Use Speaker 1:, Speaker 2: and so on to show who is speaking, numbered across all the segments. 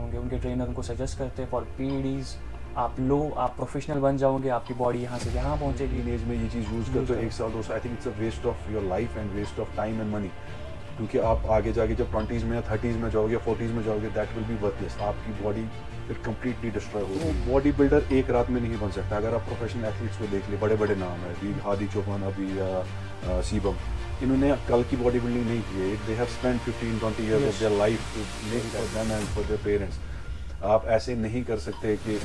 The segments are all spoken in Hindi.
Speaker 1: होंगे, उनके ट्रेनर उनको सजेस्ट करते हैं फॉर पीईडीज, आप लो, आप प्रोफेशनल बन जाओगे, आपकी बॉडी यहाँ से यहाँ पहुँचेगी।
Speaker 2: टीन एज में ये चीज़ यूज़ करते हो 1 साल 2 साल, I think it's a waste of your life and waste of time and money, क्योंकि आप आगे जाके जब 20s में या 30s में जाओगे या 40s में जाओगे, दैट विल बी वर्थलेस, आपकी बॉडी फिर कंप्लीटली डिस्ट्रॉय होगी। बॉडी बिल्डर एक रात में नहीं बन सकता। अगर आप प्रोफेशनल एथलीट्स को देख ले, बड़े बड़े नाम है, अभी हादी चौहान, अभी सीबम, इन्होंने कल की बॉडी बिल्डिंग नहीं की है। They have spend 15-20 years of their life to make for them and for their parents. आप ऐसे नहीं कर सकते कि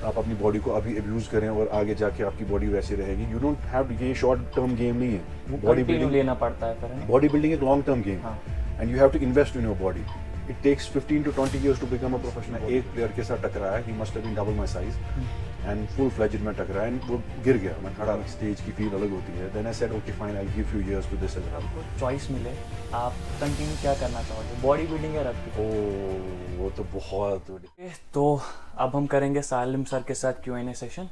Speaker 2: आप अपनी बॉडी को अभी अब्यूज़ करें और आगे जाके आपकी बॉडी वैसे रहेगी। यू डोंट हैव, ये शॉर्ट टर्म गेम नहीं है।
Speaker 1: बॉडी बिल्डिंग लेना पड़ता है फिर।
Speaker 2: बॉडी बिल्डिंग एक लॉन्ग टर्म गेम है and you have to invest in your body. It takes 15 to 20 years to become a professional। एक प्लेयर के साथ टकराया, he must have been double my size and full fledged में टकराया एंड वो गिर गया। मैं खड़ा, स्टेज की फील अलग होती है। Then I said okay fine, I give few years to this as well.
Speaker 1: Choice मिले, आप कंटिन्यू क्या करना चाहोगे, बॉडी बिल्डिंग या रग्बी?
Speaker 2: ओह वो तो बहुत।
Speaker 1: तो अब हम करेंगे सालिम सर के साथ Q&A सेशन।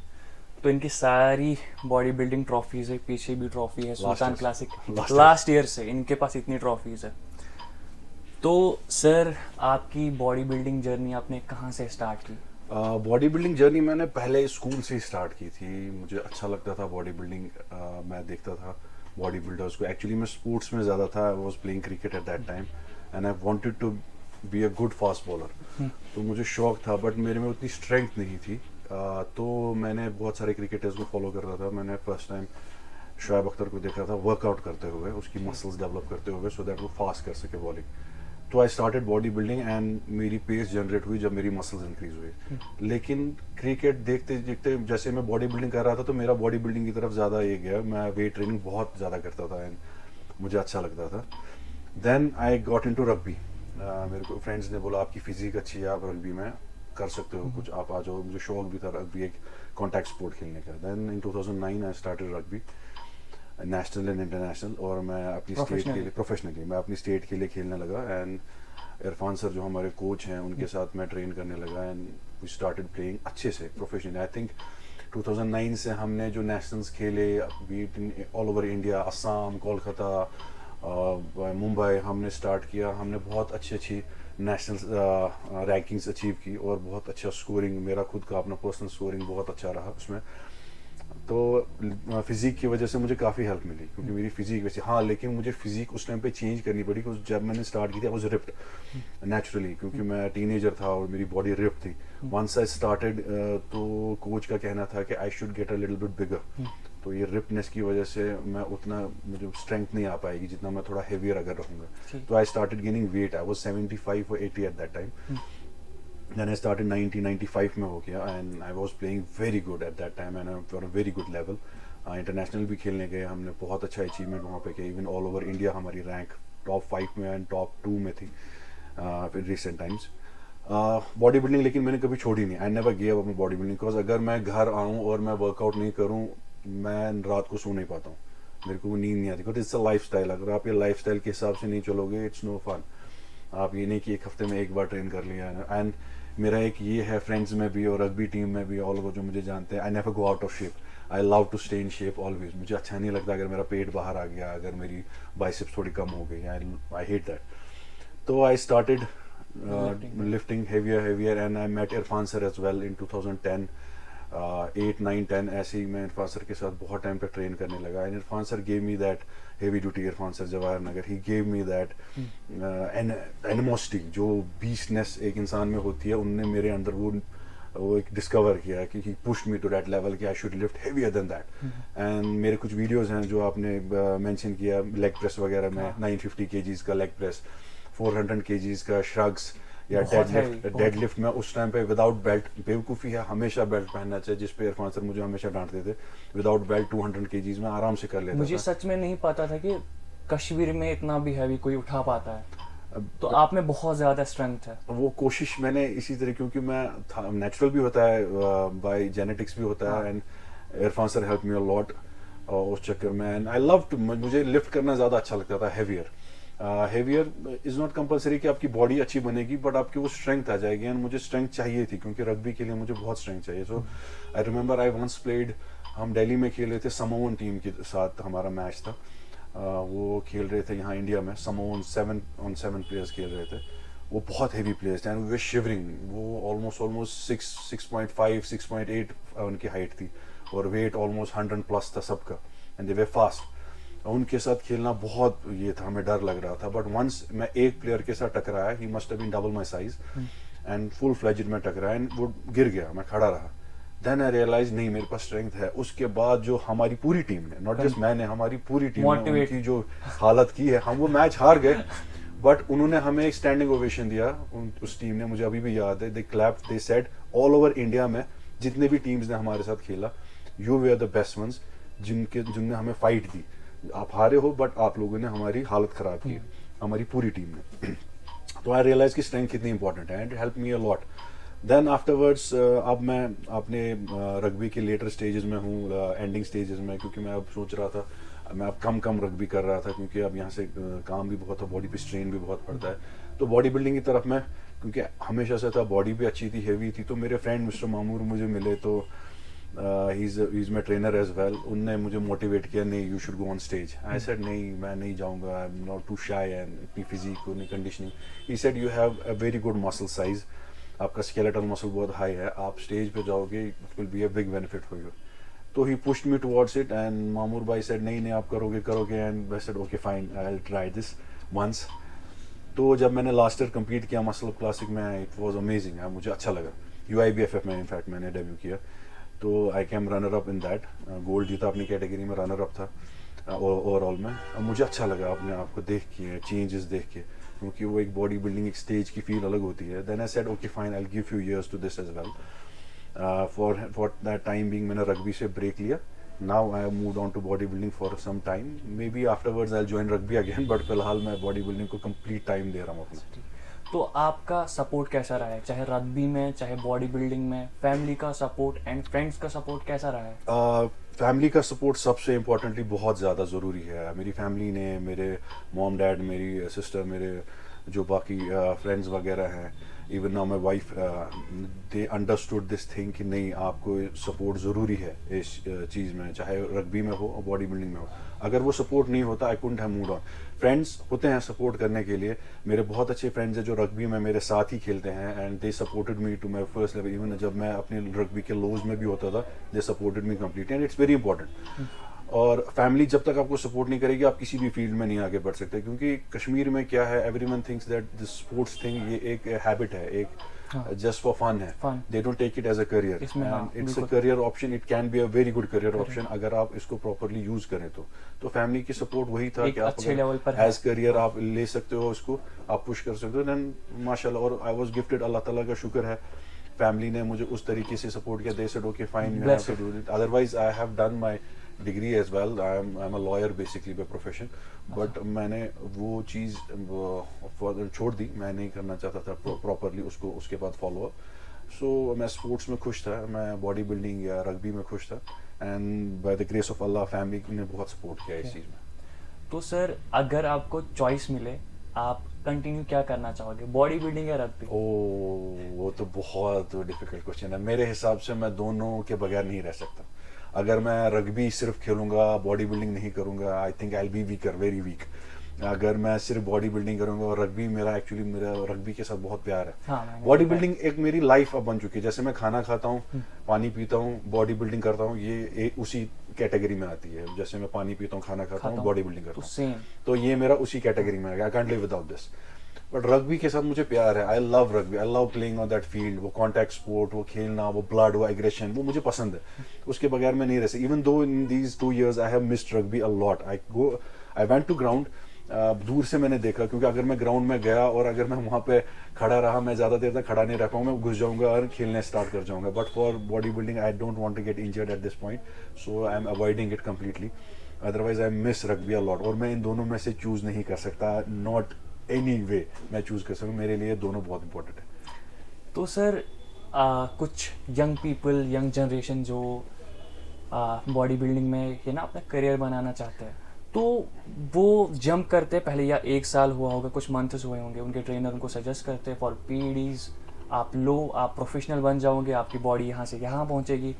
Speaker 1: तो इनकी सारी बॉडी बिल्डिंग ट्रॉफीज है, पीछे भी ट्रॉफी है सुल्तान क्लासिक लास्ट ईयर से, इनके पास इतनी ट्रॉफीज है। तो सर आपकी बॉडी बिल्डिंग जर्नी आपने कहाँ से स्टार्ट की?
Speaker 2: बॉडी बिल्डिंग जर्नी मैंने पहले स्कूल से स्टार्ट की थी। मुझे अच्छा लगता था बॉडी बिल्डिंग, मैं देखता था बॉडी बिल्डर्स को। एक्चुअली मैं स्पोर्ट्स में ज़्यादा था, I was playing cricket at that time and I wanted to be a good fast bowler. तो मुझे शौक था बट मेरे में उतनी स्ट्रेंथ नहीं थी। तो मैंने बहुत सारे क्रिकेटर्स को फॉलो कर रहा था। मैंने फर्स्ट टाइम शोएब अख्तर को देखा था वर्कआउट करते हुए, उसकी मसल्स डेवलप करते हुए, सो दैट वो फास्ट कर सके बॉलिंग। तो I started body building and मेरी पेस जनरेट हुई जब मेरी मसल्स इंक्रीज हुई। लेकिन क्रिकेट देखते देखते जैसे मैं बॉडी बिल्डिंग कर रहा था तो मेरा बॉडी बिल्डिंग की तरफ ज़्यादा ये गया। मैं वेट ट्रेनिंग बहुत ज़्यादा करता था एंड मुझे अच्छा लगता था। Then I got into rugby. मेरे को फ्रेंड्स ने बोला आपकी फिजिक अच्छी है, आप रग्बी में कर सकते हो कुछ, आप आ जाओ। मुझे शौक भी था रग्बी एक कॉन्टैक्ट स्पोर्ट खेलने का। Then in 2009 I started rugby national and international, और मैं अपनी स्टेट के लिए प्रोफेशनली मैं अपनी स्टेट के लिए खेलने लगा। एंड इरफान सर जो हमारे कोच हैं उनके साथ मैं ट्रेन करने लगा एंड वी स्टार्टेड प्लेइंग अच्छे से प्रोफेशनली। आई थिंक 2009 से हमने जो नेशनल्स खेले beat in all over India, Assam, Kolkata, Mumbai, हमने स्टार्ट किया। हमने बहुत अच्छी नेशनल रैंकिंग्स अचीव की और बहुत अच्छा स्कोरिंग, मेरा खुद का अपना पर्सनल स्कोरिंग बहुत अच्छा रहा उसमें। तो फिजिक की वजह से मुझे काफ़ी हेल्प मिली क्योंकि मेरी फिजिक वैसे, हाँ लेकिन मुझे फिजिक उस टाइम पे चेंज करनी पड़ी क्योंकि जब मैंने स्टार्ट की थी आई वाज रिप्ड नेचुरली, क्योंकि मैं टीनेजर था और मेरी बॉडी रिप्ड थी। वंस आई स्टार्टेड तो कोच का कहना था कि I should get a little bit बिगर। तो ये रिप्डनेस की वजह से मैं उतना, मुझे स्ट्रेंथ नहीं आ पाएगी जितना मैं थोड़ा हेवियर अगर रहूँगा। तो I started gaining weight. I was 75 or 80 eight that time. Then I started 1995 में हो गया and I was playing very good at that time and on a very good level। International भी खेलने गए हमने, बहुत अच्छा अचीवमेंट वहाँ पे किया। इवन ऑल ओवर इंडिया हमारी रैंक टॉप 5 में एंड टॉप 2 में थी in recent times. Body building लेकिन मैंने कभी छोड़ी नहीं। I never give up body building because अगर मैं घर आऊँ और मैं वर्कआउट नहीं करूँ मैं रात को सो नहीं पाता हूँ, मेरे को नींद नहीं आती। Because it's a life style. अगर आप ये लाइफ स्टाइल के हिसाब से नहीं चलोगे इट्स नो फन। आप ये नहीं कि एक हफ्ते में एक बार ट्रेन कर लिया। एंड मेरा एक ये है फ्रेंड्स में भी और रग्बी टीम में भी ऑल ओवर जो मुझे जानते हैं, I never go out of shape. I love to stay in shape always. मुझे अच्छा नहीं लगता अगर मेरा पेट बाहर आ गया, अगर मेरी बाइसेप्स थोड़ी कम हो गई। I hate that. तो I started lifting heavier and I met Irfan sir as well in 2010। 8, 9, 10 ऐसे ही मैं इरफान सर के साथ बहुत टाइम तक ट्रेन करने लगा। And Irfan sir gave me that heavy duty, Irfan sir Jawahar Nagar, he gave me that animosity, जो बीस्टनेस एक इंसान में होती है, उनने मेरे अंदर वो एक डिस्कवर किया कि he pushed me to that level कि I should lift heavier than that. And मेरे कुछ वीडियोस हैं जो आपने मेंशन किया, लेग प्रेस वगैरह में 950 kgs का लेग प्रेस, 400 kgs का श्रग्स या डेडलिफ्ट में उस टाइम पे विदाउट बेल्ट। बेवकूफ़ी है, हमेशा बेल्ट पहनना चाहिए, जिस पे इरफान सर मुझे हमेशा डांटते थे। विदाउट बेल्ट 200 kgs में आराम से कर लेता
Speaker 1: मुझे
Speaker 2: था।
Speaker 1: सच में नहीं पता था कि कश्मीर में इतना भी हैवी कोई उठा पाता है। तो आप में बहुत ज़्यादा स्ट्रेंथ है।
Speaker 2: वो कोशिश मैंने इसी तरह, क्योंकि मैं नेचुरल भी होता है, बाय जेनेटिक्स भी होता है। And Irfan sir help me a lot उस चक्कर में। एंड आई लव टू, मुझे लिफ्ट करना ज़्यादा अच्छा लगता था heavier. Heavier is not compulsory कि आपकी बॉडी अच्छी बनेगी बट आपकी वो स्ट्रेंथ आ जाएगी। एंड मुझे स्ट्रेंथ चाहिए थी क्योंकि रग्बी के लिए मुझे बहुत स्ट्रेंथ चाहिए। So I remember I once played, हम दिल्ली में खेल रहे थे, समोवन टीम के साथ हमारा मैच था। वो खेल रहे थे यहाँ इंडिया में, समोवन 7 on 7 प्लेयर्स खेल रहे थे। वो बहुत हेवी प्लेयर्स थे एंड वी वर शिवरिंग। वो ऑलमोस्ट 6.5 6.8 उनकी हाइट थी और वेट ऑलमोस्ट 100 प्लस था सबका एंड दे वर फास्ट। उनके साथ खेलना बहुत ये था, हमें डर लग रहा था। बट वंस मैं एक प्लेयर के साथ टकराया, he must have been double my size and full fledged में टकराया एंड वो गिर गया, मैं खड़ा रहा। देन आई रियलाइज नहीं मेरे पास स्ट्रेंथ है। उसके बाद जो हमारी पूरी टीम ने, नॉट जस्ट मैंने, हमारी पूरी टीम ने उनकी जो हालत की है, हम वो मैच हार गए बट उन्होंने हमें एक स्टैंडिंग ओवेशन दिया। उस टीम ने, मुझे अभी भी याद है, they clapped, they said all over India में जितने भी टीम्स ने हमारे साथ खेला, you were the best ones, जिनने हमें फाइट दी। आप हारे हो बट आप लोगों ने हमारी हालत खराब की, हमारी पूरी टीम ने। तो आई रियलाइज की स्ट्रेंथ कितनी इंपॉर्टेंट है and help me a lot. Then afterwards अब मैं अपने रग्बी के लेटर स्टेजेस में हूँ, एंडिंग स्टेजेस में, क्योंकि मैं अब सोच रहा था, मैं अब कम रग्बी कर रहा था क्योंकि अब यहाँ से काम भी बहुत था, बॉडी पे स्ट्रेन भी बहुत पड़ता है। तो बॉडी बिल्डिंग की तरफ मैं, क्योंकि हमेशा से था, बॉडी भी अच्छी थी, हेवी थी, तो मेरे फ्रेंड मिस्टर मामूर मुझे मिले, तो he is my trainer as well. उनने मुझे मोटिवेट किया, नहीं you should go on stage. I said नहीं, मैं नहीं जाऊँगा, I am not too shy and इतनी फिजिक और conditioning. He said you have a very good muscle size, आपका स्केलेटल मसल बहुत हाई है, आप स्टेज पे जाओगे, it will be a big benefit for you. तो he pushed me towards it and मामूर भाई सेड नहीं आप करोगे and I said okay fine, I will try this once. तो जब मैंने लास्ट ईयर कम्पीट किया मसल क्लासिक में, इट वाज अमेजिंग, मुझे अच्छा लगा। UIBFF में इनफैक्ट मैंने डेब्यू किया, तो I came runner up in that, gold जीता अपनी कैटेगरी में, रनर अप था ओवरऑल में। अब मुझे अच्छा लगा अपने आप को देख के, चेंजेस देख के, क्योंकि वो एक बॉडी बिल्डिंग, एक स्टेज की फील अलग होती है। Then I said okay fine, I will give few years to this as well. For that time being मैंने रग्बी से ब्रेक लिया। Now I have moved on to body building for some time, maybe afterwards I will join rugby again, but फिलहाल मैं बॉडी बिल्डिंग को कंप्लीट टाइम दे रहा हूँ अपना।
Speaker 1: तो आपका सपोर्ट कैसा रहा है, चाहे रग्बी में, चाहे बॉडी बिल्डिंग में? फैमिली का सपोर्ट एंड फ्रेंड्स का सपोर्ट कैसा रहा है?
Speaker 2: फैमिली का सपोर्ट सबसे इम्पोर्टेंटली बहुत ज़्यादा ज़रूरी है। मेरी फैमिली ने, मेरे मॉम डैड, मेरी सिस्टर, मेरे जो बाकी फ्रेंड्स वगैरह हैं, even now my wife, they understood this thing कि नहीं आपको सपोर्ट ज़रूरी है इस चीज़ में, चाहे रग्बी में हो और बॉडी बिल्डिंग में हो। अगर वो सपोर्ट नहीं होता, I couldn't have moved on. Friends होते हैं सपोर्ट करने के लिए, मेरे बहुत अच्छे फ्रेंड्स हैं जो रग्बी में मेरे साथ ही खेलते हैं and they supported me to my first level. Even जब मैं अपने रग्बी के लोज में भी होता था, दे supported me completely and it's very important. और फैमिली जब तक आपको सपोर्ट नहीं करेगी, आप किसी भी फील्ड में नहीं आगे बढ़ सकते, क्योंकि कश्मीर में क्या है, everyone thinks that this sports thing ये एक हैबिट है, एक जस्ट फॉर फन है, they don't take it as a career and it's a career option, it can be a very good career option अगर आप इसको प्रॉपर्ली यूज करें तो फैमिली की सपोर्ट वही था कि आप एज करियर आप ले सकते हो, उसको आप पुश कर सकते हो। देन माशाल्लाह, और आई वाज गिफ्टेड, अल्लाह ताला का शुक्र है, फैमिली ने मुझे उस तरीके से सपोर्ट किया। They said okay fine, you have to do it, otherwise I have done my degree as well, I am a lawyer basically by profession, but मैंने वो चीज़ छोड़ दी, मैं नहीं करना चाहता था प्रॉपरली उसको, उसके बाद फॉलो अप। सो मैं स्पोर्ट्स में खुश था, मैं बॉडी बिल्डिंग या रग्बी में खुश था and by the grace of Allah family ने बहुत सपोर्ट किया इस चीज़ में।
Speaker 1: तो सर अगर आपको चॉइस मिले, आप कंटिन्यू क्या करना चाहोगे, बॉडी बिल्डिंग या रग्बी?
Speaker 2: वो तो बहुत डिफिकल्ट क्वेश्चन है। मेरे हिसाब से मैं दोनों के बगैर नहीं रह सकता। अगर मैं रग्बी सिर्फ खेलूंगा, बॉडी बिल्डिंग नहीं करूंगा, I think I will be weaker, very weak. अगर मैं सिर्फ बॉडी बिल्डिंग करूंगा और रग्बी, मेरा रग्बी के साथ बहुत प्यार है।
Speaker 1: हाँ,
Speaker 2: बॉडी बिल्डिंग एक मेरी लाइफ अब बन चुकी है। जैसे मैं खाना खाता हूँ, पानी पीता हूँ, बॉडी बिल्डिंग करता हूँ, ये उसी कैटेगरी में आती है। जैसे मैं पानी पीता हूँ, खाना खाता हूँ, बॉडी बिल्डिंग करता हूँ, तो ये मेरा उसी कैटेगरी में आ गया। I can't live without this. But rugby के साथ मुझे प्यार है, I love rugby, I love playing on that field. वो कॉन्टैक्ट स्पोर्ट, वो खेलना, वो ब्लड, वो एग्रेशन, वो मुझे पसंद है, उसके बगैर मैं नहीं रह सकता। Even though in these 2 years I have missed rugby a lot. I went to ground, दूर से मैंने देखा, क्योंकि अगर मैं ग्राउंड में गया और अगर मैं वहाँ पे खड़ा रहा, मैं ज़्यादा देर तक खड़ा नहीं रह पाऊँ, मैं घुस जाऊँगा और खेलने स्टार्ट कर जाऊँगा। But for body building I don't want to get injured at this point, so I am avoiding it completely. Otherwise I miss rugby a lot, और मैं इन दोनों में से चूज़ नहीं कर सकता, नॉट एनी वे मैं चूज़ कर सकूँ। मेरे लिए दोनों बहुत इंपॉर्टेंट है।
Speaker 1: तो सर कुछ यंग पीपल, यंग जनरेशन जो बॉडी बिल्डिंग में है ना अपना करियर बनाना चाहते हैं, तो वो जंप करते हैं पहले, या 1 साल हुआ होगा, कुछ मंथ्स हुए होंगे, उनके ट्रेनर उनको सजेस्ट करते हैं फॉर PEDs, आप आप प्रोफेशनल बन जाओगे, आपकी बॉडी यहाँ से यहाँ पहुँचेगी।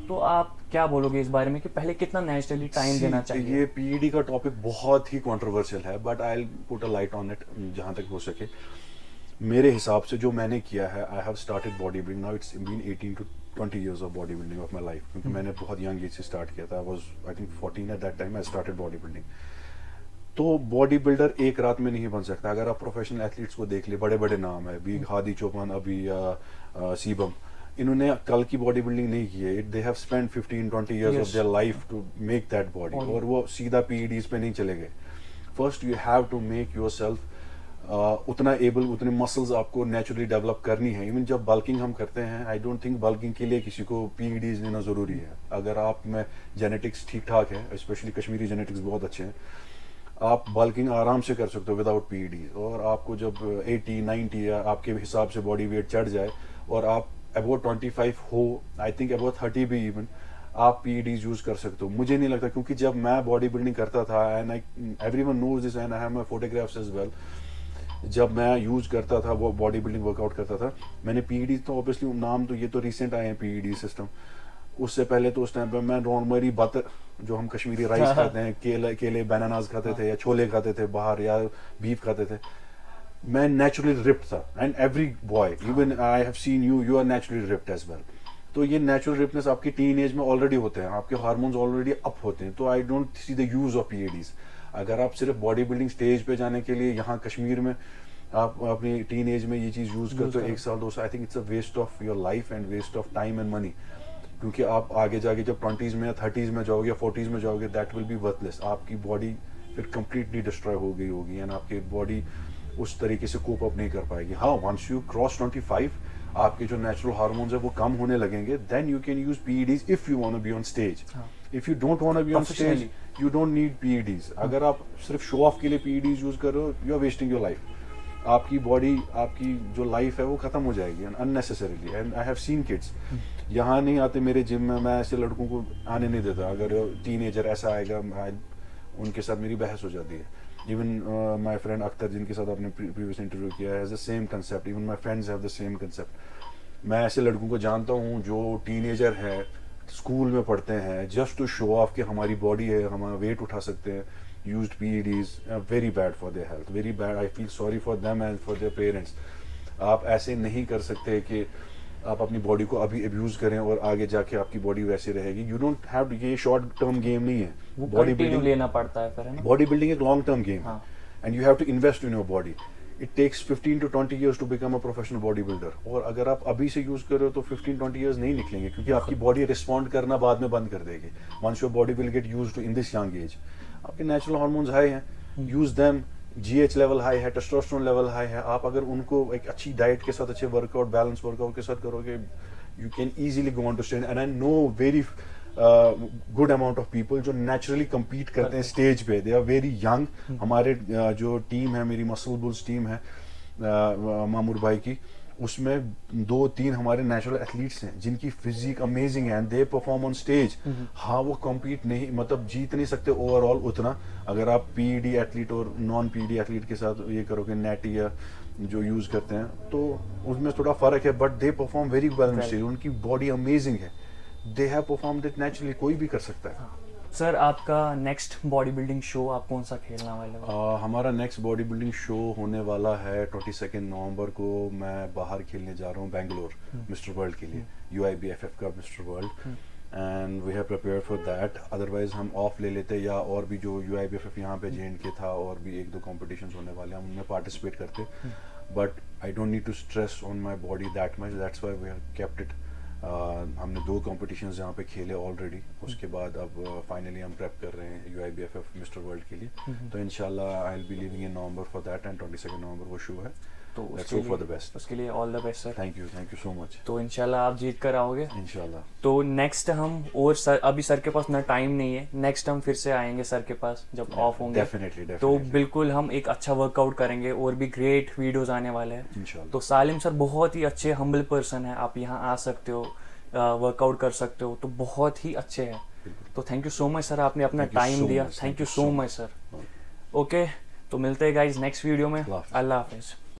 Speaker 1: तो आप क्या बोलोगे इस बारे में कि पहले कितना नेचुरली टाइम देना चाहिए?
Speaker 2: ये PED का टॉपिक बहुत ही कंट्रोवर्शियल है, but I will put a light on it जहाँ तक हो सके। मेरे हिसाब से जो मैंने किया है, I have started body building now, it's been 18 to 20 years of body building of my life, क्योंकि मैंने बहुत यंग एज से स्टार्ट किया था। I was I think 14 at that time I started body building. तो बॉडी बिल्डर एक रात में नहीं बन सकता। अगर आप प्रोफेशनल एथलीट्स को देख ले, बड़े बड़े नाम है, अभी हादी चौपान, अभी सीबम, इन्होंने कल की बॉडी बिल्डिंग नहीं की है। They have spend 15-20 years of their life to make that body, और वो सीधा पीईडीज पे नहीं चले गए। First you have to make yourself उतना एबल, उतने मसल्स आपको नेचुरली डेवलप करनी है। इवन जब बल्किंग हम करते हैं, आई डोंट थिंक बल्किंग के लिए किसी को पीईडीज लेना ज़रूरी है। अगर आप में जेनेटिक्स ठीक ठाक है, स्पेशली कश्मीरी जेनेटिक्स बहुत अच्छे हैं, आप बल्किंग आराम से कर सकते हो विदाउट पीईडी। और आपको जब 80-90 या आपके हिसाब से बॉडी वेट चढ़ जाए और आप अबाउट 25 हो, आई थिंक अबाउट 30 भी इवन, आप पीईडीज यूज कर सकते हो। मुझे नहीं लगता, क्योंकि जब मैं बॉडी बिल्डिंग करता था, and everyone knows this and I have my photographs as well, जब मैं यूज करता था वो बॉडी बिल्डिंग वर्कआउट करता था, मैंने पीईडी, तो ऑब्वियसली नाम तो ये तो रिसेंट आए हैं पीईडी सिस्टम, उससे पहले तो उस टाइम पे मैं नॉर्मली बतर, जो हम कश्मीरी राइस खाते हैं, केले बनानास खाते थे, या छोले खाते थे बाहर, या बीफ खाते थे, मैं नेचुरली रिप्ड था। And every boy, even I have seen you, you are naturally ripped as well. तो ये नेचुरल रिपनेस आपकी टीन एज में ऑलरेडी होते हैं, आपके हार्मोन्स ऑलरेडी अप होते हैं। तो I don't see the use of PEDs. अगर आप सिर्फ बॉडी बिल्डिंग स्टेज पे जाने के लिए यहाँ कश्मीर में आप अपनी टीन एज में ये चीज यूज करते हो 1 साल 2 साल, I think it's a waste of your life and waste of time and money. क्योंकि आप आगे जाके जब 20s में या 30s में जाओगे या 40s में जाओगे, दैट विल बी वर्थलेस। आपकी बॉडी फिर कंप्लीटली डिस्ट्रॉय हो गई होगी, एंड आपकी बॉडी उस तरीके से कोप अप नहीं कर पाएगी। हाँ, वंस यू क्रॉस 25, आपके जो नेचुरल हार्मोन्स है वो कम होने लगेंगे, then you can use PEDs if you want to be on stage. If you don't want to be on stage, you don't need PEDs. अगर आप सिर्फ शो ऑफ के लिए पीईडीज यूज कर रहे हो, you are wasting your life. आपकी बॉडी, आपकी जो लाइफ है वो खत्म हो जाएगी unnecessarily. And I have seen kids, यहाँ नहीं आते मेरे जिम में, मैं ऐसे लड़कों को आने नहीं देता। अगर टीनेजर ऐसा आएगा, उनके साथ मेरी बहस हो जाती है। इवन माई फ्रेंड अख्तर, जिनके साथ आपने प्रीवियस इंटरव्यू किया, has the same concept. Even my friends have the same concept. मैं ऐसे लड़कों को जानता हूँ जो टीनेजर है, स्कूल में पढ़ते हैं, जस्ट टू शो ऑफ कि हमारी बॉडी है, हम वेट उठा सकते हैं, used PEDs, very bad for their health, very bad. I feel sorry for them and for their parents. आप ऐसे नहीं कर सकते कि आप अपनी बॉडी को अभी अब्यूज करें और आगे जाके आपकी बॉडी वैसे रहेगी। यू डोंट हैव, ये शॉर्ट टर्म गेम नहीं है,
Speaker 1: बॉडी बिल्डिंग लेना पड़ता है फिर, है ना?
Speaker 2: बॉडी बिल्डिंग एक लॉन्ग टर्म गेम है, and you have to invest in your body. It takes 15 to 20 years to become a professional body builder. और अगर आप अभी से यूज कर रहे हो तो 15-20 years नहीं निकलेंगे, क्योंकि आपकी बॉडी रिस्पॉन्ड करना बाद में बंद कर देगी। Once your body will get used to in this young age, आपके नेचुरल हार्मोन्स हाई हैं, use them. GH level high है, टेस्टोस्टेरोन लेवल हाई है, आप अगर उनको एक अच्छी डाइट के साथ, अच्छे वर्कआउट, बैलेंस वर्कआउट के साथ करोगे, you can easily go on to stage. And I know very good amount of people जो नेचुरली compete करते हैं स्टेज पे, दे आर वेरी यंग। हमारे जो टीम है, मेरी मसल बुल्स टीम है मामूर भाई की, उसमें 2-3 हमारे नेचुरल एथलीट्स हैं जिनकी फिजिक अमेजिंग है, and they perform on stage. हाँ, वो कॉम्पीट नहीं, मतलब जीत नहीं सकते ओवरऑल उतना। अगर आप पीईडी एथलीट और नॉन पीईडी एथलीट के साथ ये करोगे, नेटी या जो यूज करते हैं, तो उसमें थोड़ा फर्क है, but they perform very well on stage. उनकी बॉडी अमेजिंग है, they have performed it naturally, कोई भी कर सकता है।
Speaker 1: सर, आपका नेक्स्ट बॉडी बिल्डिंग शो आप कौन सा खेलना वाले हो?
Speaker 2: हमारा नेक्स्ट बॉडी बिल्डिंग शो होने वाला है 22 नवंबर को। मैं बाहर खेलने जा रहा हूँ बेंगलोर, मिस्टर वर्ल्ड के लिए, UIBFF का mister world, and we have prepared for that. Otherwise हम ऑफ ले लेते, या और भी जो UIBFF यहाँ पे JNK था, और भी 1-2 कॉम्पिटिशन्स होने वाले, हम उनमें पार्टिसिपेट करते। But I don't need to stress on my body that much, that's why we have kept it. हमने 2 कॉम्पिटिशन्स यहाँ पे खेले ऑलरेडी, उसके बाद अब फाइनली हम प्रेप कर रहे हैं UIBFF मिस्टर वर्ल्ड के लिए। तो इंशाल्लाह I will be living in November for that, and 22 नवंबर वो शो है।
Speaker 1: तो
Speaker 2: let's hope for the best.
Speaker 1: उसके लिए all the best sir.
Speaker 2: Thank you so much.
Speaker 1: तो इंशाल्लाह आप जीत कर आओगे
Speaker 2: इंशाल्लाह।
Speaker 1: तो नेक्स्ट हम, और सर अभी सर के पास ना टाइम नहीं है, नेक्स्ट हम फिर से आएंगे सर के पास जब ऑफ होंगे।
Speaker 2: डेफिनेटली।
Speaker 1: तो बिल्कुल हम एक अच्छा वर्कआउट करेंगे, और भी ग्रेट वीडियोस आने वाले हैं
Speaker 2: इंशाल्लाह।
Speaker 1: तो सालिम सर बहुत ही अच्छे हम्बल पर्सन है, आप यहाँ आ सकते हो, वर्कआउट कर सकते हो, तो बहुत ही अच्छे हैं। तो thank you so much sir, आपने अपना टाइम दिया। Thank you so much sir. Okay, तो मिलते हैं गाइज नेक्स्ट वीडियो में। अल्लाह हाफिज।